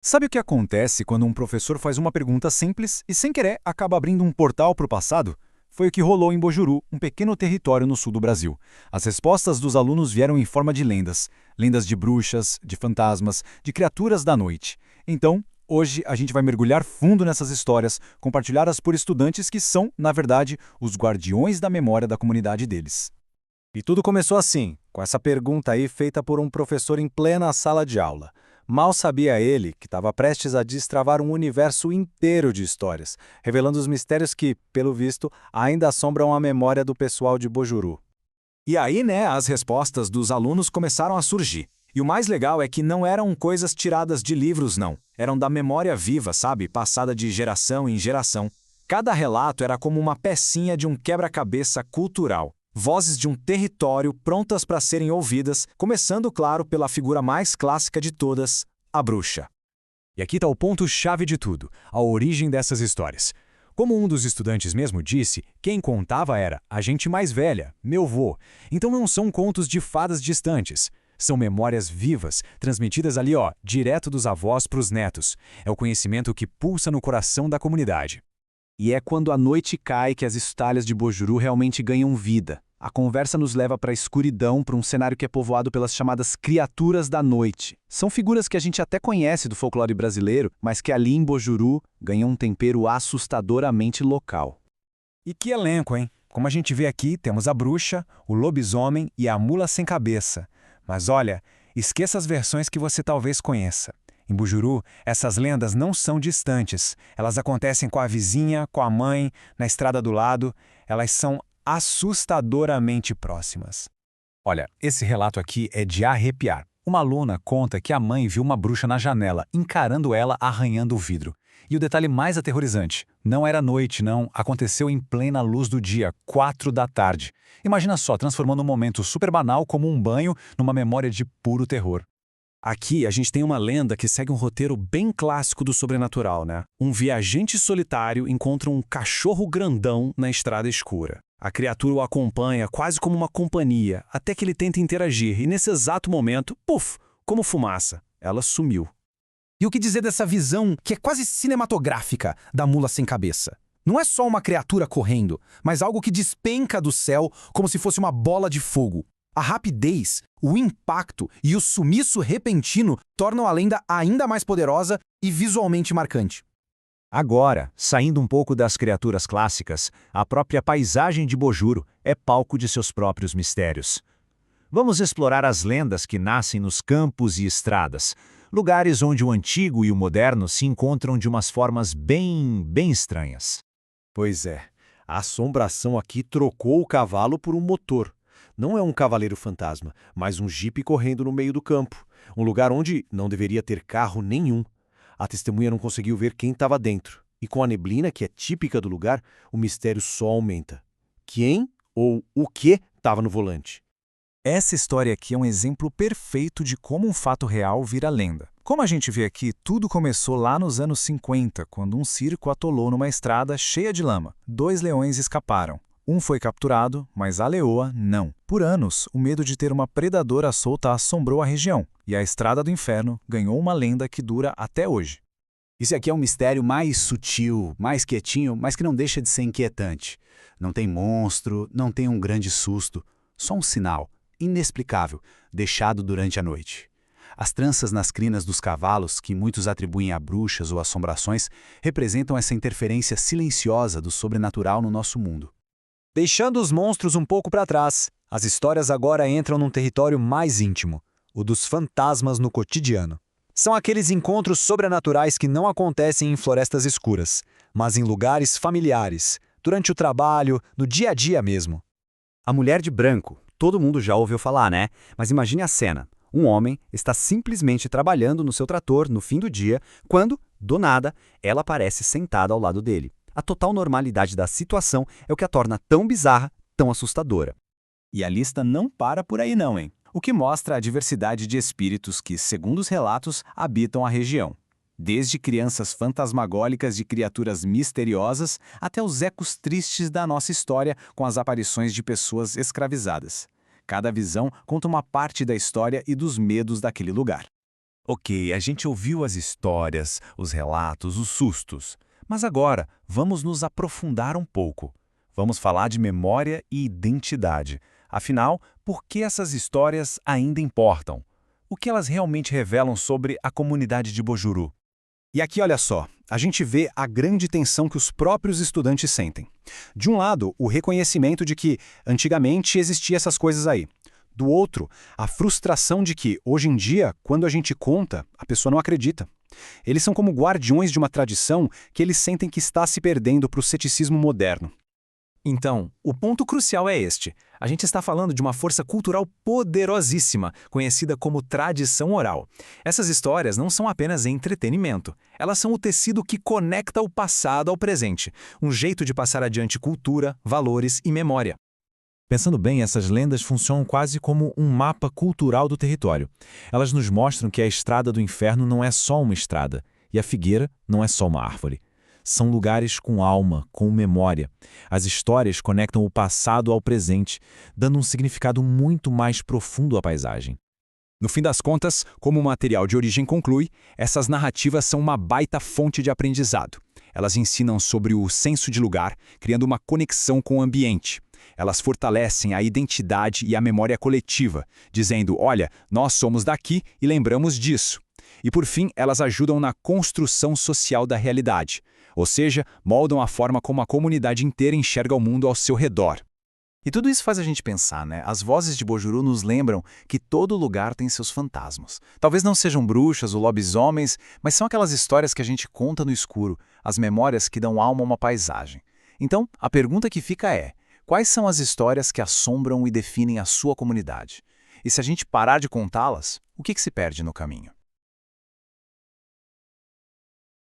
Sabe o que acontece quando um professor faz uma pergunta simples e, sem querer, acaba abrindo um portal para o passado? Foi o que rolou em Bojuru, um pequeno território no sul do Brasil. As respostas dos alunos vieram em forma de lendas. Lendas de bruxas, de fantasmas, de criaturas da noite. Então, hoje a gente vai mergulhar fundo nessas histórias, compartilhadas por estudantes que são, na verdade, os guardiões da memória da comunidade deles. E tudo começou assim, com essa pergunta aí feita por um professor em plena sala de aula. Mal sabia ele que estava prestes a destravar um universo inteiro de histórias, revelando os mistérios que, pelo visto, ainda assombram a memória do pessoal de Bojuru. E aí, né, as respostas dos alunos começaram a surgir. E o mais legal é que não eram coisas tiradas de livros, não. Eram da memória viva, sabe? Passada de geração em geração. Cada relato era como uma pecinha de um quebra-cabeça cultural. Vozes de um território prontas para serem ouvidas, começando, claro, pela figura mais clássica de todas, a bruxa. E aqui está o ponto-chave de tudo, a origem dessas histórias. Como um dos estudantes mesmo disse, quem contava era a gente mais velha, meu vô. Então não são contos de fadas distantes. São memórias vivas, transmitidas ali, direto dos avós para os netos. É o conhecimento que pulsa no coração da comunidade. E é quando a noite cai que as histórias de Bojuru realmente ganham vida. A conversa nos leva para a escuridão, para um cenário que é povoado pelas chamadas criaturas da noite. São figuras que a gente até conhece do folclore brasileiro, mas que ali em Bojuru ganham um tempero assustadoramente local. E que elenco, hein? Como a gente vê aqui, temos a bruxa, o lobisomem e a mula sem cabeça. Mas olha, esqueça as versões que você talvez conheça. Em Bujuru, essas lendas não são distantes. Elas acontecem com a vizinha, com a mãe, na estrada do lado. Elas são assustadoramente próximas. Olha, esse relato aqui é de arrepiar. Uma aluna conta que a mãe viu uma bruxa na janela, encarando ela arranhando o vidro. E o detalhe mais aterrorizante, não era noite, não. Aconteceu em plena luz do dia, 4 da tarde. Imagina só, transformando um momento super banal como um banho numa memória de puro terror. Aqui a gente tem uma lenda que segue um roteiro bem clássico do sobrenatural, né? Um viajante solitário encontra um cachorro grandão na estrada escura. A criatura o acompanha quase como uma companhia, até que ele tenta interagir, e nesse exato momento, puf, como fumaça, ela sumiu. E o que dizer dessa visão, que é quase cinematográfica, da mula sem cabeça? Não é só uma criatura correndo, mas algo que despenca do céu como se fosse uma bola de fogo. A rapidez, o impacto e o sumiço repentino tornam a lenda ainda mais poderosa e visualmente marcante. Agora, saindo um pouco das criaturas clássicas, a própria paisagem de Bojuru é palco de seus próprios mistérios. Vamos explorar as lendas que nascem nos campos e estradas, lugares onde o antigo e o moderno se encontram de umas formas bem estranhas. Pois é, a assombração aqui trocou o cavalo por um motor. Não é um cavaleiro fantasma, mas um jipe correndo no meio do campo, um lugar onde não deveria ter carro nenhum. A testemunha não conseguiu ver quem estava dentro, e com a neblina, que é típica do lugar, o mistério só aumenta. Quem ou o que estava no volante? Essa história aqui é um exemplo perfeito de como um fato real vira lenda. Como a gente vê aqui, tudo começou lá nos anos 50, quando um circo atolou numa estrada cheia de lama. 2 leões escaparam. Um foi capturado, mas a leoa não. Por anos, o medo de ter uma predadora solta assombrou a região, e a Estrada do Inferno ganhou uma lenda que dura até hoje. Esse aqui é um mistério mais sutil, mais quietinho, mas que não deixa de ser inquietante. Não tem monstro, não tem um grande susto, só um sinal, inexplicável, deixado durante a noite. As tranças nas crinas dos cavalos, que muitos atribuem a bruxas ou assombrações, representam essa interferência silenciosa do sobrenatural no nosso mundo. Deixando os monstros um pouco para trás, as histórias agora entram num território mais íntimo, o dos fantasmas no cotidiano. São aqueles encontros sobrenaturais que não acontecem em florestas escuras, mas em lugares familiares, durante o trabalho, no dia a dia mesmo. A mulher de branco, todo mundo já ouviu falar, né? Mas imagine a cena. Um homem está simplesmente trabalhando no seu trator no fim do dia, quando, do nada, ela aparece sentada ao lado dele. A total normalidade da situação é o que a torna tão bizarra, tão assustadora. E a lista não para por aí não, hein? O que mostra a diversidade de espíritos que, segundo os relatos, habitam a região. Desde crianças fantasmagólicas de criaturas misteriosas até os ecos tristes da nossa história com as aparições de pessoas escravizadas. Cada visão conta uma parte da história e dos medos daquele lugar. Ok, a gente ouviu as histórias, os relatos, os sustos. Mas agora, vamos nos aprofundar um pouco. Vamos falar de memória e identidade. Afinal, por que essas histórias ainda importam? O que elas realmente revelam sobre a comunidade de Bojuru? E aqui, olha só, a gente vê a grande tensão que os próprios estudantes sentem. De um lado, o reconhecimento de que antigamente existiam essas coisas aí. Do outro, a frustração de que, hoje em dia, quando a gente conta, a pessoa não acredita. Eles são como guardiões de uma tradição que eles sentem que está se perdendo para o ceticismo moderno. Então, o ponto crucial é este. A gente está falando de uma força cultural poderosíssima, conhecida como tradição oral. Essas histórias não são apenas entretenimento. Elas são o tecido que conecta o passado ao presente, um jeito de passar adiante cultura, valores e memória. Pensando bem, essas lendas funcionam quase como um mapa cultural do território. Elas nos mostram que a Estrada do Inferno não é só uma estrada, e a figueira não é só uma árvore. São lugares com alma, com memória. As histórias conectam o passado ao presente, dando um significado muito mais profundo à paisagem. No fim das contas, como o material de origem conclui, essas narrativas são uma baita fonte de aprendizado. Elas ensinam sobre o senso de lugar, criando uma conexão com o ambiente. Elas fortalecem a identidade e a memória coletiva, dizendo, olha, nós somos daqui e lembramos disso. E por fim, elas ajudam na construção social da realidade, ou seja, moldam a forma como a comunidade inteira enxerga o mundo ao seu redor. E tudo isso faz a gente pensar, né? As vozes de Bojuru nos lembram que todo lugar tem seus fantasmas. Talvez não sejam bruxas ou lobisomens, mas são aquelas histórias que a gente conta no escuro, as memórias que dão alma a uma paisagem. Então, a pergunta que fica é, quais são as histórias que assombram e definem a sua comunidade? E se a gente parar de contá-las, o que se perde no caminho?